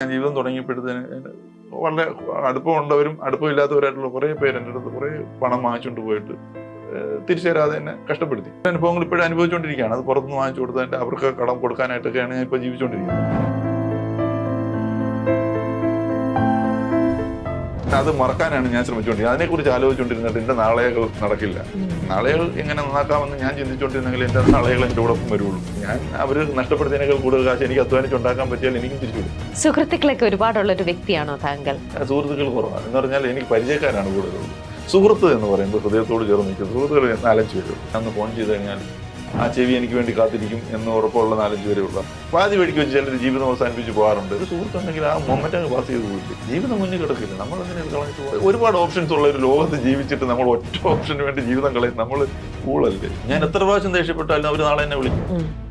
ഞാൻ ജീവിതം തുടങ്ങിയപ്പോഴത്തേന് വളരെ അടുപ്പമുള്ളവരും അടുപ്പമില്ലാത്തവരായിട്ടുള്ള കുറേ പേര് എൻ്റെ അടുത്ത് കുറേ പണം വാങ്ങിച്ചുകൊണ്ട് പോയിട്ട് തിരിച്ചു തരാതെ എന്നെ കഷ്ടപ്പെടുത്തി. അനുഭവങ്ങൾ ഇപ്പോഴും അനുഭവിച്ചുകൊണ്ടിരിക്കുകയാണ്. അത് പുറത്തുനിന്ന് വാങ്ങിച്ചു കൊടുത്തതിൻ്റെ അവർക്ക് കടം കൊടുക്കാനായിട്ടൊക്കെയാണ് ഞാൻ ഇപ്പോൾ ജീവിച്ചുകൊണ്ടിരിക്കുന്നത്. അത് മറക്കാനാണ് ഞാൻ ശ്രമിച്ചുകൊണ്ടിരിക്കുന്നത്. അതിനെക്കുറിച്ച് ആലോചിച്ചുകൊണ്ടിരുന്നിട്ട് എൻ്റെ നാളെകൾ നടക്കില്ല. നാളെകൾ എങ്ങനെ നന്നാക്കാമെന്ന് ഞാൻ ചിന്തിച്ചുകൊണ്ടിരുന്നെങ്കിൽ എൻ്റെ നാളെകൾ എൻ്റെ കൂടൊപ്പം വരുള്ളൂ. ഞാൻ അവർ നഷ്ടപ്പെടുത്തിയതിനേക്കാൾ കൂടുതൽ കാശ് എനിക്ക് അധ്വാനിച്ചുണ്ടാക്കാൻ പറ്റിയാൽ എനിക്കും തിരിച്ചു വിടും. സുഹൃത്തുക്കളൊക്കെ ഒരുപാടുള്ള ഒരു വ്യക്തിയാണോ താങ്കൾ? സുഹൃത്തുക്കൾ കുറവാണ് എന്ന് പറഞ്ഞാൽ എനിക്ക് പരിചയക്കാരാണ് കൂടുതലുള്ളത്. സുഹൃത്ത് എന്ന് പറയുമ്പോൾ ഹൃദയത്തോട് ചേർന്ന് നിൽക്കും. സുഹൃത്തുക്കൾ 4-5 പേരും അന്ന് ഫോൺ ചെയ്ത് കഴിഞ്ഞാൽ ആ ചെവി എനിക്ക് വേണ്ടി കാത്തിരിക്കും എന്ന് ഉറപ്പുള്ള 4-5 പേരുള്ള പാതി വഴിക്ക് വെച്ച് ചിലർ ജീവിതം അവസാനിപ്പിച്ച് പോകാറുണ്ട്. ഒരു സുഹൃത്തുണ്ടെങ്കിൽ ആ മൊമെന്റ് അങ്ങ് പാസ് ചെയ്ത് പോയിട്ട് ജീവിതം മുന്നിൽ കിടക്കില്ല. നമ്മൾ എന്തിനാണ് കളഞ്ഞിട്ട് പോയി? ഒരുപാട് ഓപ്ഷൻസ് ഉള്ള ഒരു ലോകത്ത് ജീവിച്ചിട്ട് നമ്മൾ ഒറ്റ ഓപ്ഷന് വേണ്ടി ജീവിതം കളയും. നമ്മൾ കൂളല്ലേ? ഞാൻ എത്ര പ്രാവശ്യം ദേഷ്യപ്പെട്ടാലും അവർ നാളെ എന്നെ വിളിക്കും.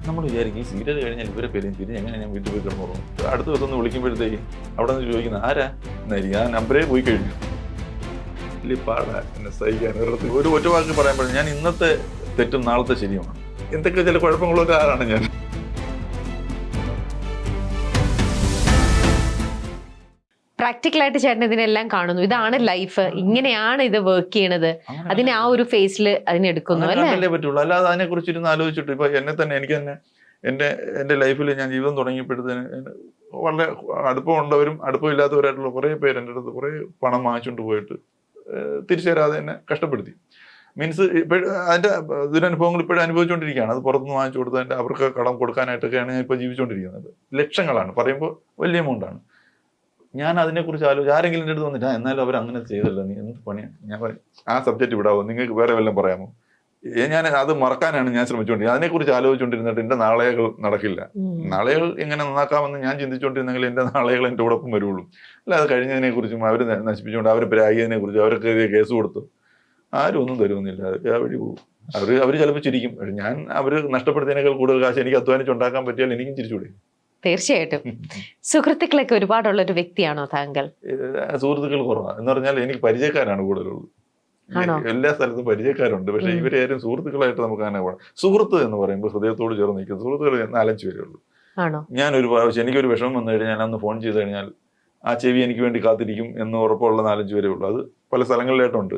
നമ്മൾ വിചാരിക്കും ഈ സീരിയൽ കഴിഞ്ഞാൽ ഇവരെ പേരും തിരിഞ്ഞ് എങ്ങനെ ഞാൻ വീട്ടിൽ പോയി കിടന്നു. അടുത്ത ദിവസം ഒന്ന് വിളിക്കുമ്പോഴത്തേക്ക് അവിടെ നിന്ന് ചോദിക്കുന്നത് ആരാ എന്നായിരിക്കും. ആ നമ്പരേ പോയി കഴിഞ്ഞു. വലിയ പാടാ എന്നെ സഹിക്കാൻ. ഒരു ഒറ്റ വാക്ക് പറയുമ്പോൾ ഞാൻ ഇന്നത്തെ തെറ്റും നാളത്തെ ശരിയുമാണ്. എന്തൊക്കെ ചില കുഴപ്പങ്ങളൊക്കെ ആരാണ് ഞാൻ. പ്രാക്ടിക്കലായിട്ട് ചേട്ടൻ ഇതിനെല്ലാം കാണുന്നു. ഇതാണ് ലൈഫ്, ഇങ്ങനെയാണ് ഇത് വർക്ക് ചെയ്യണത്. അതിനെ ആ ഒരു ഫേസിൽ അതിനെടുക്കുന്നു അല്ലേ പറ്റുള്ളൂ. അല്ലാതെ അതിനെ കുറിച്ചിരുന്ന് ആലോചിച്ചിട്ട് ഇപ്പൊ എനിക്ക് തന്നെ എൻ്റെ ലൈഫിൽ ഞാൻ ജീവിതം തുടങ്ങിയപ്പോഴത്തേന് വളരെ അടുപ്പമുള്ളവരും അടുപ്പമില്ലാത്തവരായിട്ടുള്ള കുറേ പേര് എൻ്റെ അടുത്ത് കുറേ പണം വാങ്ങിച്ചുകൊണ്ട് പോയിട്ട് തിരിച്ചു തരാതെ എന്നെ കഷ്ടപ്പെടുത്തി. മീൻസ് ഇപ്പോഴും അതിൻ്റെ ദുരനുഭവങ്ങൾ ഇപ്പോഴും അനുഭവിച്ചുകൊണ്ടിരിക്കുകയാണ്. അത് പുറത്തുനിന്ന് വാങ്ങിച്ചു കൊടുത്തതിൻ്റെ അവർക്ക് കടം കൊടുക്കാനായിട്ടൊക്കെയാണ് ഞാൻ ഇപ്പോൾ ജീവിച്ചുകൊണ്ടിരിക്കുന്നത്. ലക്ഷങ്ങളാണ്, പറയുമ്പോൾ വലിയ എമൗണ്ടാണ്. ഞാൻ അതിനെക്കുറിച്ച് ആരെങ്കിലും എൻ്റെ അടുത്ത് വന്നിട്ട് എന്നാലും അവർ അങ്ങനെ ചെയ്തല്ലോ, നീ എന്ത് പണിയാണ്? ഞാൻ പറയും ആ സബ്ജക്റ്റ് വിടാവോ, നിങ്ങൾക്ക് വേറെ വല്ലതും പറയാമോ? ഞാൻ അത് മറക്കാനാണ് ഞാൻ ശ്രമിച്ചുകൊണ്ടിരിക്കുന്നത്. അതിനെക്കുറിച്ച് ആലോചിച്ചുകൊണ്ടിരുന്നിട്ട് എൻ്റെ നാളെകൾ നടക്കില്ല. നാളെകൾ എങ്ങനെ നന്നാക്കാമെന്ന് ഞാൻ ചിന്തിച്ചുകൊണ്ടിരുന്നെങ്കിൽ എൻ്റെ നാളെകൾ എൻ്റെ കൂടൊപ്പം വരുള്ളൂ. അല്ല അത് കഴിഞ്ഞതിനെക്കുറിച്ചും അവർ നശിപ്പിച്ചുകൊണ്ട് അവർ പ്രാഗിയതിനെക്കുറിച്ചും അവർക്ക് കേസ് കൊടുത്തു ആരും ഒന്നും തരുമെന്നില്ല. അതൊക്കെ ആ വഴി പോകും. അവർ ചിലപ്പോൾ ചിരിക്കും. ഞാൻ അവർ നഷ്ടപ്പെടുത്തിയതിനേക്കാൾ കൂടുതൽ കാശ് എനിക്ക് അധ്വാനിച്ചുണ്ടാക്കാൻ പറ്റിയാൽ എനിക്കും ചിരിച്ചുകൂടെ? തീർച്ചയായിട്ടും. സുഹൃത്തുക്കളൊക്കെ ഒരുപാടുള്ള ഒരു വ്യക്തിയാണോ താങ്കൾ? സുഹൃത്തുക്കൾ കുറവാണ് എന്ന് പറഞ്ഞാൽ എനിക്ക് പരിചയക്കാരാണ് കൂടുതലുള്ളത്. എല്ലാ സ്ഥലത്തും പരിചയക്കാരുണ്ട്. പക്ഷെ ഇവരെ ആരും സുഹൃത്തുക്കളായിട്ട് നമുക്ക് അങ്ങനെ പോകണം. സുഹൃത്ത് എന്ന് പറയുമ്പോൾ ഹൃദയത്തോട് ചേർന്ന് നിൽക്കും. സുഹൃത്തുക്കൾ 4-5 പേരേ ഉള്ളൂ. ഞാനൊരു പ്രാവശ്യം എനിക്കൊരു വിഷമം വന്നു കഴിഞ്ഞാൽ അന്ന് ഫോൺ ചെയ്ത് കഴിഞ്ഞാൽ ആ ചെവി എനിക്ക് വേണ്ടി കാത്തിരിക്കും എന്ന് ഉറപ്പുള്ള 4-5 പേരേ ഉള്ളൂ. അത് പല സ്ഥലങ്ങളിലായിട്ടുണ്ട്.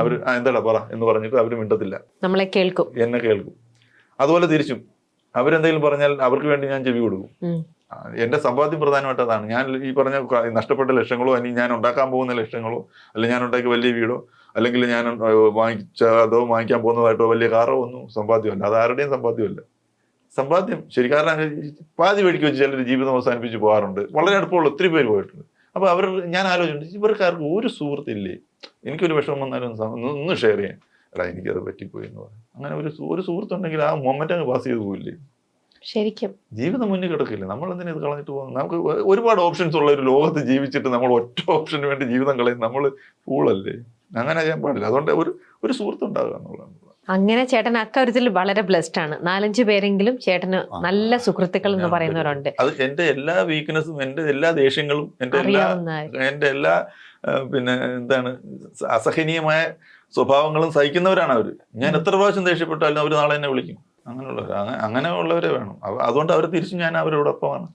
അവർ എന്താടാ പറ എന്ന് പറഞ്ഞിട്ട് അവർ മിണ്ടത്തില്ല, നമ്മളെ കേൾക്കും, എന്നെ കേൾക്കും. അതുപോലെ തിരിച്ചും അവരെന്തെങ്കിലും പറഞ്ഞാൽ അവർക്ക് വേണ്ടി ഞാൻ ചെവി കൊടുക്കും. എന്റെ സമ്പാദ്യം പ്രധാനമായിട്ട് അതാണ്. ഞാൻ ഈ പറഞ്ഞ നഷ്ടപ്പെട്ട ലക്ഷങ്ങളോ അല്ലെങ്കിൽ ഞാൻ ഉണ്ടാക്കാൻ പോകുന്ന ലക്ഷങ്ങളോ അല്ലെങ്കിൽ ഞാൻ ഉണ്ടാക്കിയ വലിയ വീടോ അല്ലെങ്കിൽ ഞാൻ വാങ്ങിച്ചതോ വാങ്ങിക്കാൻ പോകുന്നതായിട്ടോ വലിയ കാറോ ഒന്നും സമ്പാദ്യമല്ല. അത് ആരുടെയും സമ്പാദ്യമല്ല. സമ്പാദ്യം ശരി, കാരണം പാതി വഴിക്ക് വെച്ച് ചിലർ ജീവിതം അവസാനിപ്പിച്ച് പോകാറുണ്ട്. വളരെ അടുപ്പമുള്ള ഒത്തിരി പേര് പോയിട്ടുണ്ട്. അപ്പോൾ ഞാൻ ആലോചിച്ചിട്ടുണ്ട്, ഇവർക്കാർക്ക് ഒരു സുഹൃത്തില്ലേ എനിക്കൊരു വിഷമം വന്നാലും ഒന്ന് ഷെയർ ചെയ്യാൻ. എടാ എനിക്കത് പറ്റിപ്പോയി എന്ന് പറയും. അങ്ങനെ ഒരു സുഹൃത്തുണ്ടെങ്കിൽ ആ മൊമെന്റ് അങ്ങ് പാസ് ചെയ്ത് പോയില്ലേ? ശരിക്കും ജീവിതം മുന്നിൽ കിടക്കില്ല. നമ്മൾ എന്തിനാ ഇത് കളഞ്ഞിട്ട് പോകുന്നത്? നമുക്ക് ഒരുപാട് ഓപ്ഷൻസ് ഉള്ള ഒരു ലോകത്ത് ജീവിച്ചിട്ട് നമ്മൾ ഒറ്റ ഓപ്ഷന് വേണ്ടി ജീവിതം കളയും. നമ്മൾ ഫൂളല്ലേ? അങ്ങനെ ചെയ്യാൻ പാടില്ല. അതുകൊണ്ട് ഒരു സുഹൃത്ത് ഉണ്ടാകുക എന്നുള്ളതാണ്. അങ്ങനെ ചേട്ടൻ അക്കാര്യത്തിൽ വളരെ ബ്ലെസ്ഡ് ആണ്. 4-5 പേരെങ്കിലും ചേട്ടന് നല്ല സുഹൃത്തുക്കൾ എന്ന് പറയുന്നവരുണ്ട്. അത് എന്റെ എല്ലാ വീക്ക്നെസ്സും എന്റെ എല്ലാ ദേഷ്യങ്ങളും എന്റെ എല്ലാ എന്താണ് അസഹനീയമായ സ്വഭാവങ്ങളും സഹിക്കുന്നവരാണ് അവര്. ഞാൻ എത്ര പ്രാവശ്യം ദേഷ്യപ്പെട്ടാലും അവർ നാളെ എന്നെ വിളിക്കും. അങ്ങനെയുള്ളവരെ വേണം. അതുകൊണ്ട് അവർ തിരിച്ചും ഞാൻ അവരോടൊപ്പമാണ്.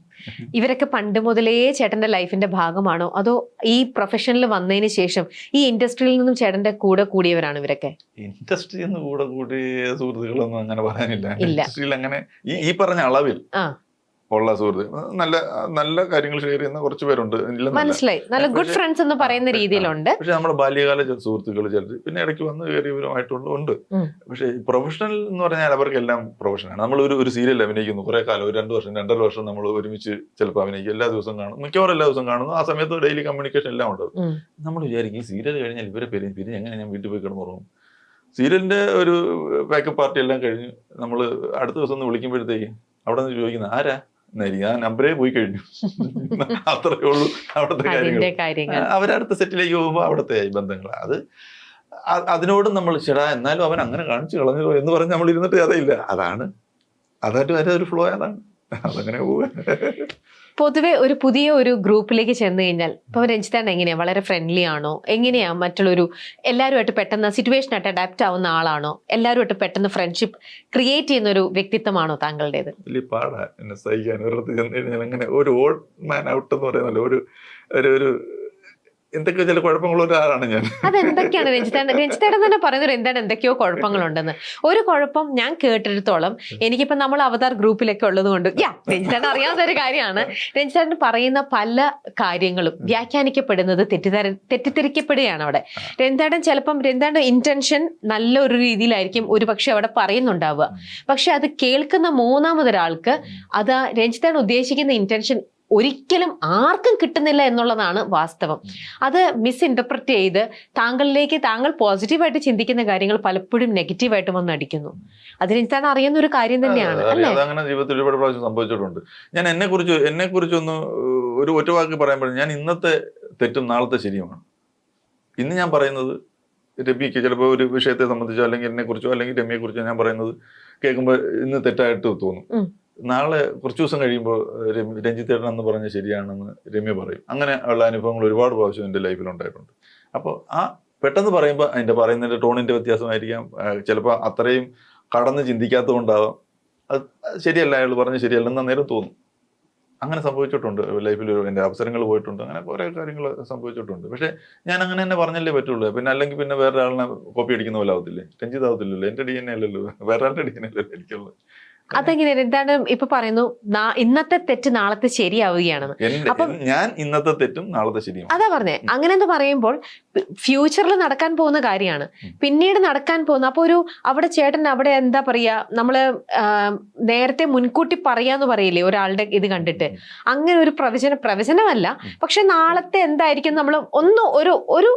ഇവരൊക്കെ പണ്ട് മുതലേ ചേട്ടന്റെ ലൈഫിന്റെ ഭാഗമാണോ അതോ ഈ പ്രൊഫഷനിൽ വന്നതിന് ശേഷം ഈ ഇൻഡസ്ട്രിയിൽ നിന്നും ചേട്ടന്റെ കൂടെ കൂടിയവരാണ് ഇവരൊക്കെ? ഇൻഡസ്ട്രിയിൽ നിന്ന് കൂടെ കൂടിയ സുഹൃത്തുക്കളൊന്നും അങ്ങനെ പറയാനില്ല. ഇൻഡസ്ട്രിയിൽ അങ്ങനെ ഈ പറഞ്ഞ അളവിൽ ഉള്ള സുഹൃത്ത് നല്ല കാര്യങ്ങൾ ഷെയർ ചെയ്യുന്ന കുറച്ച് പേരുണ്ട്. മനസ്സിലായി, നല്ല ഗുഡ് ഫ്രണ്ട്സ് എന്ന് പറയുന്ന രീതിയിലുണ്ട്. പക്ഷെ നമ്മുടെ ബാല്യകാല സുഹൃത്തുക്കൾ ചിലർ പിന്നെ ഇടയ്ക്ക് വന്ന് കയറിയവരുമായിട്ടുണ്ട്. പക്ഷെ പ്രൊഫഷണൽ എന്ന് പറഞ്ഞാൽ അവർക്കെല്ലാം പ്രൊഫഷനാണ്. നമ്മൾ ഒരു സീരിയൽ അഭിനയിക്കുന്നു കുറെ കാലം, ഒരു 2 വർഷം 2.5 വർഷം നമ്മൾ ഒരുമിച്ച് ചിലപ്പോൾ അഭിനയിക്കും. എല്ലാ ദിവസവും കാണും, മിക്കവാറും എല്ലാ ദിവസവും കാണുന്നു. ആ സമയത്ത് ഡെയിലി കമ്മ്യൂണിക്കേഷൻ എല്ലാം ഉണ്ട്. നമ്മൾ വിചാരിക്കും ഈ സീരിയൽ കഴിഞ്ഞാൽ ഇവരെ പിരിഞ്ഞ് എങ്ങനെ ഞാൻ വീട്ടിൽ പോയി കിടന്നുറങ്ങും. സീരിയലിന്റെ ഒരു പാക്കപ്പ് പാർട്ടി എല്ലാം കഴിഞ്ഞ് നമ്മൾ അടുത്ത ദിവസം ഒന്ന് വിളിക്കുമ്പോഴത്തേക്ക് അവിടെ നിന്ന് ചോദിക്കുന്നത് ആരാ എന്നായിരിക്കും. ആ നമ്പരേ പോയി കഴിഞ്ഞു. അത്രയേ ഉള്ളൂ അവിടുത്തെ കാര്യങ്ങൾ. അവരടുത്ത സെറ്റിലേക്ക് പോകുമ്പോൾ അവിടുത്തെ ബന്ധങ്ങൾ അതിനോടും നമ്മൾ ചേടാ എന്നാലും അവൻ അങ്ങനെ കാണിച്ചു കളഞ്ഞോ എന്ന് പറഞ്ഞ് നമ്മൾ ഇരുന്നിട്ട് കഥയില്ല. അതായിട്ട് വരെ ഒരു ഫ്ലോ അതാണ്. അതങ്ങനെ പോവുക. പൊതുവെ ഒരു പുതിയ ഒരു ഗ്രൂപ്പിലേക്ക് ചെന്ന് കഴിഞ്ഞാൽ ഇപ്പൊ രഞ്ജിത്താണ് എങ്ങനെയാ, വളരെ ഫ്രണ്ട്ലി ആണോ, എങ്ങനെയാ മറ്റുള്ളൊരു എല്ലാവരുമായിട്ട് പെട്ടെന്ന് സിറ്റുവേഷനായിട്ട് അഡാപ്റ്റ് ആവുന്ന ആളാണോ, എല്ലാവരുമായിട്ട് പെട്ടെന്ന് ഫ്രണ്ട്ഷിപ്പ് ക്രിയേറ്റ് ചെയ്യുന്ന ഒരു വ്യക്തിത്വമാണോ താങ്കളുടേത്? വലിയ പാടാ എന്നെ സഹിക്കാൻ. ഒരിടത്ത് ചെന്ന് കഴിഞ്ഞാൽ അങ്ങനെ ഒരു ഓൾഡ് മാൻ ഔട്ട് എന്ന് പറയുന്നല്ലോ, ഒരു എന്തൊക്കെയോ ചില കുഴപ്പങ്ങളുള്ള ഒരാളാണ് ഞാൻ. അതെന്തൊക്കെയാണ് രഞ്ജിത്തേട്ടൻ തന്നെ പറയുന്നത്? എന്താണ് എന്തൊക്കെയോ കുഴപ്പങ്ങളുണ്ടെന്ന്? ഒരു കുഴപ്പം ഞാൻ കേട്ടിടത്തോളം, എനിക്കിപ്പോ നമ്മൾ അവതാർ ഗ്രൂപ്പിലൊക്കെ ഉള്ളത് കൊണ്ട് രഞ്ജിത്തേട്ടൻ അറിയാവുന്ന ഒരു കാര്യമാണ്, രഞ്ജിത്തേട്ടൻ പറയുന്ന പല കാര്യങ്ങളും വ്യാഖ്യാനിക്കപ്പെടുന്നത് തെറ്റിദ്ധരിക്കപ്പെടുകയാണ് അവിടെ. രഞ്ജിത്തേട്ടൻ ചിലപ്പം രഞ്ജിത്തേട്ടൻ ഇന്റൻഷൻ നല്ലൊരു രീതിയിലായിരിക്കും ഒരു പക്ഷെ അവിടെ പറയുന്നുണ്ടാവുക, പക്ഷെ അത് കേൾക്കുന്ന മൂന്നാമതൊരാൾക്ക് അത് രഞ്ജിത്തേട്ടൻ ഉദ്ദേശിക്കുന്ന ഇന്റൻഷൻ ഒരിക്കലും ആർക്കും കിട്ടുന്നില്ല എന്നുള്ളതാണ് വാസ്തവം. അത് മിസ്ഇന്റർപ്രറ്റ് ചെയ്ത് താങ്കളിലേക്ക് താങ്കൾ പോസിറ്റീവായിട്ട് ചിന്തിക്കുന്ന കാര്യങ്ങൾ പലപ്പോഴും നെഗറ്റീവായിട്ട് വന്ന് അടിക്കുന്നു. അത് രഞ്ജിത്തേട്ടൻ അറിയുന്ന ഒരു കാര്യം തന്നെയാണ് അല്ലേ? അങ്ങനെ ജീവിതത്തിൽ ഒരുപാട് പ്രാവശ്യം സംഭവിച്ചിട്ടുണ്ട്. ഞാൻ എന്നെ കുറിച്ചൊന്ന് ഒരു ഒറ്റ വാക്ക് പറയുമ്പോൾ, ഞാൻ ഇന്നത്തെ തെറ്റും നാളത്തെ ശരിയുമാണ്. ഇന്ന് ഞാൻ പറയുന്നത് രമ്യക്ക് ചിലപ്പോൾ ഒരു വിഷയത്തെ സംബന്ധിച്ചോ അല്ലെങ്കിൽ എന്നെ കുറിച്ചോ അല്ലെങ്കിൽ രമ്യയെ കുറിച്ചോ ഞാൻ പറയുന്നത് കേൾക്കുമ്പോൾ ഇന്ന് തെറ്റായിട്ട് തോന്നും. നാളെ കുറച്ച് ദിവസം കഴിയുമ്പോൾ രഞ്ജിത്തേട്ടൻ എന്ന് പറഞ്ഞ ശരിയാണെന്ന് രമ്യ പറയും. അങ്ങനെ ഉള്ള അനുഭവങ്ങൾ ഒരുപാട് പ്രാവശ്യം എൻ്റെ ലൈഫിൽ ഉണ്ടായിട്ടുണ്ട്. അപ്പോൾ ആ പെട്ടെന്ന് പറയുമ്പോൾ അതിൻ്റെ പറയുന്നതിൻ്റെ ടോണിൻ്റെ വ്യത്യാസമായിരിക്കാം, ചിലപ്പോൾ അത്രയും കടന്ന് ചിന്തിക്കാത്തത് കൊണ്ടാവാം അത് ശരിയല്ല, അയാൾ പറഞ്ഞ് ശരിയല്ലെന്ന് അന്നേരം തോന്നും. അങ്ങനെ സംഭവിച്ചിട്ടുണ്ട് ലൈഫിൽ. എൻ്റെ അവസരങ്ങൾ പോയിട്ടുണ്ട്, അങ്ങനെ കുറേ കാര്യങ്ങൾ സംഭവിച്ചിട്ടുണ്ട്. പക്ഷേ ഞാൻ അങ്ങനെ തന്നെ പറഞ്ഞല്ലേ പറ്റുള്ളൂ. പിന്നെ അല്ലെങ്കിൽ പിന്നെ വേറെ ആളിനെ കോപ്പി അടിക്കുന്ന പോലെ ആവത്തില്ലേ? രഞ്ജിത്ത് ആവത്തില്ലല്ലോ, എൻ്റെ DNA അല്ലല്ലോ, വേറെ ആളുടെ DNA അല്ലല്ലോ എനിക്കുള്ളത്. അതെങ്ങനെ എന്താണ് ഇപ്പൊ പറയുന്നു, ഇന്നത്തെ തെറ്റ് നാളത്തെ ശരിയാവുകയാണെന്ന്? ഞാൻ ഇന്നത്തെ തെറ്റും നാളത്തെ ശരിയും അതാ പറഞ്ഞേ. അങ്ങനെ എന്ന് പറയുമ്പോൾ ഫ്യൂച്ചറിൽ നടക്കാൻ പോകുന്ന കാര്യമാണ്, പിന്നീട് നടക്കാൻ പോകുന്ന. അപ്പൊ അവിടെ ചേട്ടൻ അവിടെ എന്താ പറയാ, നമ്മള് നേരത്തെ മുൻകൂട്ടി പറയാന്ന് പറയില്ലേ ഒരാളുടെ ഇത് കണ്ടിട്ട്, അങ്ങനെ ഒരു പ്രവചനമല്ല, പക്ഷെ നാളത്തെ എന്തായിരിക്കും നമ്മൾ ഒരു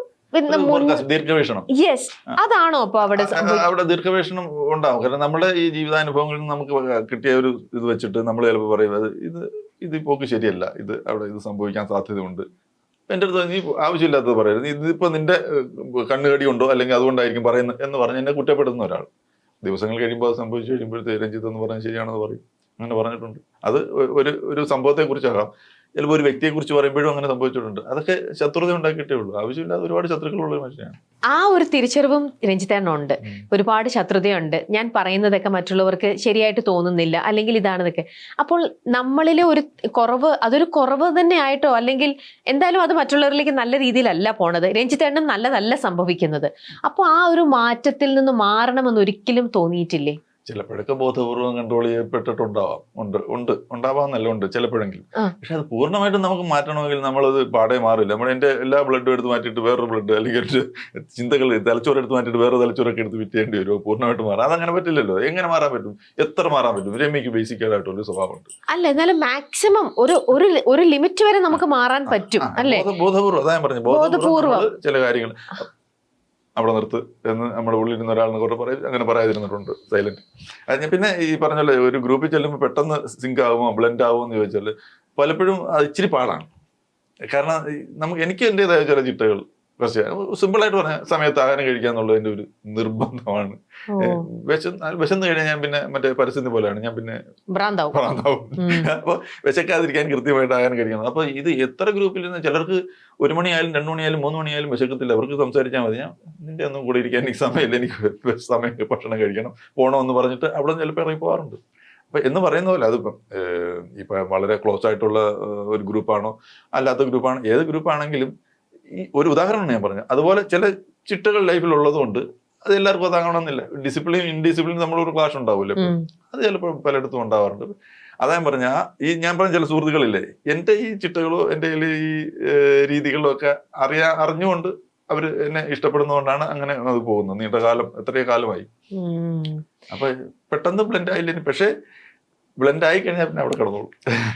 ദീർഘവീക്ഷണം. യെസ്, അതാണോ അപ്പൊ അവിടെ ദീർഘവീക്ഷണം ഉണ്ടാവും. കാരണം നമ്മുടെ ഈ ജീവിതാനുഭവങ്ങളിൽ നിന്ന് നമുക്ക് കിട്ടിയ ഒരു ഇത് വെച്ചിട്ട് നമ്മൾ ചിലപ്പോൾ പറയുന്നത് ഇത് പോക്ക് ശരിയല്ല, ഇത് സംഭവിക്കാൻ സാധ്യതയുണ്ട്. എൻ്റെ അടുത്ത് നീ ആവശ്യമില്ലാത്തത് പറയരുത്, ഇതിപ്പോ നിന്റെ കണ്ണുകടി ഉണ്ടോ അല്ലെങ്കിൽ അതുകൊണ്ടായിരിക്കും പറയുന്നത് എന്ന് പറഞ്ഞ് എന്നെ കുറ്റപ്പെടുത്തുന്ന ഒരാൾ ദിവസങ്ങൾ കഴിയുമ്പോൾ അത് സംഭവിച്ചു കഴിയുമ്പോഴത്തെ രഞ്ജിത്ത് എന്ന് പറഞ്ഞാൽ ശരിയാണെന്ന് പറയും. അങ്ങനെ പറഞ്ഞിട്ടുണ്ട്. അത് ഒരു സംഭവത്തെ കുറിച്ചാകാം, ചിലപ്പോൾ ഒരു വ്യക്തിയെ കുറിച്ച് പറയുമ്പോഴും അങ്ങനെ സംഭവിച്ചിട്ടുണ്ട്. അതൊക്കെ ശത്രുത ഉണ്ടാക്കിയിട്ടേ ഉള്ളൂ. ആവശ്യമില്ലാതെ ഒരുപാട് ശത്രുക്കളുള്ള ഒരു മനുഷ്യനാണ്. ആ ഒരു തിരിച്ചറിവും രഞ്ജിത്തേട്ടനുണ്ട്. ഒരുപാട് ശത്രുതയുണ്ട്, ഞാൻ പറയുന്നതൊക്കെ മറ്റുള്ളവർക്ക് ശരിയായിട്ട് തോന്നുന്നില്ല അല്ലെങ്കിൽ ഇതാണെന്നൊക്കെ. അപ്പോൾ നമ്മളിലെ ഒരു കുറവ്, അതൊരു കുറവ് തന്നെ ആയിട്ടോ അല്ലെങ്കിൽ എന്തായാലും അത് മറ്റുള്ളവരിലേക്ക് നല്ല രീതിയിലല്ല പോണത്, രഞ്ജിത്തേട്ടനും നല്ലതല്ല സംഭവിക്കുന്നത്. അപ്പോൾ ആ ഒരു മാറ്റത്തിൽ നിന്ന് മാറണമെന്ന് ഒരിക്കലും തോന്നിയിട്ടില്ലേ? ചിലപ്പോഴൊക്കെ ബോധപൂർവ്വം കൺട്രോൾ ചെയ്യപ്പെട്ടിട്ടുണ്ടാവാം, ഉണ്ടാവാന്നല്ല ഉണ്ട് ചിലപ്പോഴെങ്കിലും. പക്ഷെ അത് പൂർണ്ണമായിട്ടും നമുക്ക് മാറ്റണമെങ്കിൽ നമ്മളത് പാടെ മാറില്ല. എൻ്റെ എല്ലാ ബ്ലഡും എടുത്ത് മാറ്റിയിട്ട് വേറൊരു ബ്ലഡ്, അല്ലെങ്കിൽ ചിന്തകൾ തലച്ചോറ് എടുത്ത് മാറ്റിയിട്ട് വേറെ തലച്ചോറൊക്കെ എടുത്ത് വിറ്റേണ്ടി വരുമോ പൂർണ്ണമായിട്ട് മാറാം? അതങ്ങനെ പറ്റില്ലല്ലോ. എങ്ങനെ മാറാൻ പറ്റും? എത്ര മാറാൻ പറ്റും? രമ്യക്ക് ബേസിക്കായിട്ടുള്ള സ്വഭാവമുണ്ട് അല്ല, എന്നാലും മാക്സിമം ഒരു ലിമിറ്റ് വരെ നമുക്ക് മാറാൻ പറ്റും അല്ലേ? ബോധപൂർവ്വം, അതാ ഞാൻ പറഞ്ഞു, ബോധപൂർവ്വം ചില കാര്യങ്ങൾ അവിടെ നിർത്ത് എന്ന് നമ്മുടെ ഉള്ളിൽ ഇരുന്ന ഒരാളിനെ കുറെ അങ്ങനെ പറയാതിരുന്നിട്ടുണ്ട്, സൈലന്റ്. അത് പിന്നെ ഈ പറഞ്ഞല്ലോ, ഒരു ഗ്രൂപ്പിൽ ചെല്ലുമ്പോൾ പെട്ടെന്ന് സിങ്ക് ആകുമോ ബ്ലെൻഡ് ആകുമോ എന്ന് ചോദിച്ചാൽ പലപ്പോഴും അത് ഇച്ചിരി പാടാണ്. കാരണം എനിക്ക് എൻ്റെതായ ചില ചിട്ടകൾ കുറച്ച് സിമ്പിളായിട്ട് പറഞ്ഞ സമയത്ത് ആഹാരം കഴിക്കുക എന്നുള്ളതിൻ്റെ ഒരു നിർബന്ധമാണ്. വിശന്ന് കഴിഞ്ഞാൽ ഞാൻ പിന്നെ മറ്റേ പരിസ്ഥിതി പോലെയാണ്, ഞാൻ പിന്നെ ഭ്രാന്താവും. അപ്പൊ വിശക്കാതിരിക്കാൻ കൃത്യമായിട്ട് ആഹാരം കഴിക്കണം. അപ്പൊ ഇത് എത്ര ഗ്രൂപ്പിൽ നിന്ന് ചിലർക്ക് 1 മണിയായാലും 2 മണിയായാലും 3 മണിയായാലും വിശക്കത്തില്ല, അവർക്ക് സംസാരിച്ചാൽ മതി. ഞാൻ നിന്റെ ഒന്നും കൂടെ ഇരിക്കാൻ എനിക്ക് സമയമില്ല, എനിക്ക് സമയം ഭക്ഷണം കഴിക്കണം പോകണമെന്ന് പറഞ്ഞിട്ട് അവിടെ ചിലപ്പോൾ ഇറങ്ങി പോകാറുണ്ട്. അപ്പൊ എന്ന് പറയുന്ന പോലെ അതിപ്പം ഇപ്പൊ വളരെ ക്ലോസ് ആയിട്ടുള്ള ഒരു ഗ്രൂപ്പാണോ അല്ലാത്ത ഗ്രൂപ്പാണോ, ഏത് ഗ്രൂപ്പാണെങ്കിലും ഈ ഒരു ഉദാഹരണമാണ് ഞാൻ പറഞ്ഞത്. അതുപോലെ ചില ചിട്ടകൾ ലൈഫിൽ ഉള്ളതുകൊണ്ട് അത് എല്ലാവർക്കും അതാകണമെന്നില്ല. ഡിസിപ്ലിൻ ഇൻഡിസിപ്ലിൻ നമ്മളൊരു ക്ലാഷ് ഉണ്ടാവില്ലേ, അത് ചിലപ്പോൾ പലയിടത്തും ഉണ്ടാവാറുണ്ട്. അതാ ഞാൻ പറഞ്ഞ ഞാൻ പറഞ്ഞ ചില സുഹൃത്തുക്കളില്ലേ, എൻ്റെ ഈ ചിട്ടകളോ എൻ്റെ ഈ രീതികളോ ഒക്കെ അറിഞ്ഞുകൊണ്ട് അവർ എന്നെ ഇഷ്ടപ്പെടുന്നതുകൊണ്ടാണ് അങ്ങനെ അത് പോകുന്നത്. നീണ്ട കാലം, എത്രയോ കാലമായി. അപ്പൊ പെട്ടെന്ന് ബ്ലെൻഡ് ആയില്ല, പക്ഷെ ബ്ലെൻഡ് ആയി കഴിഞ്ഞാൽ പിന്നെ അവിടെ കിടന്നോളൂ.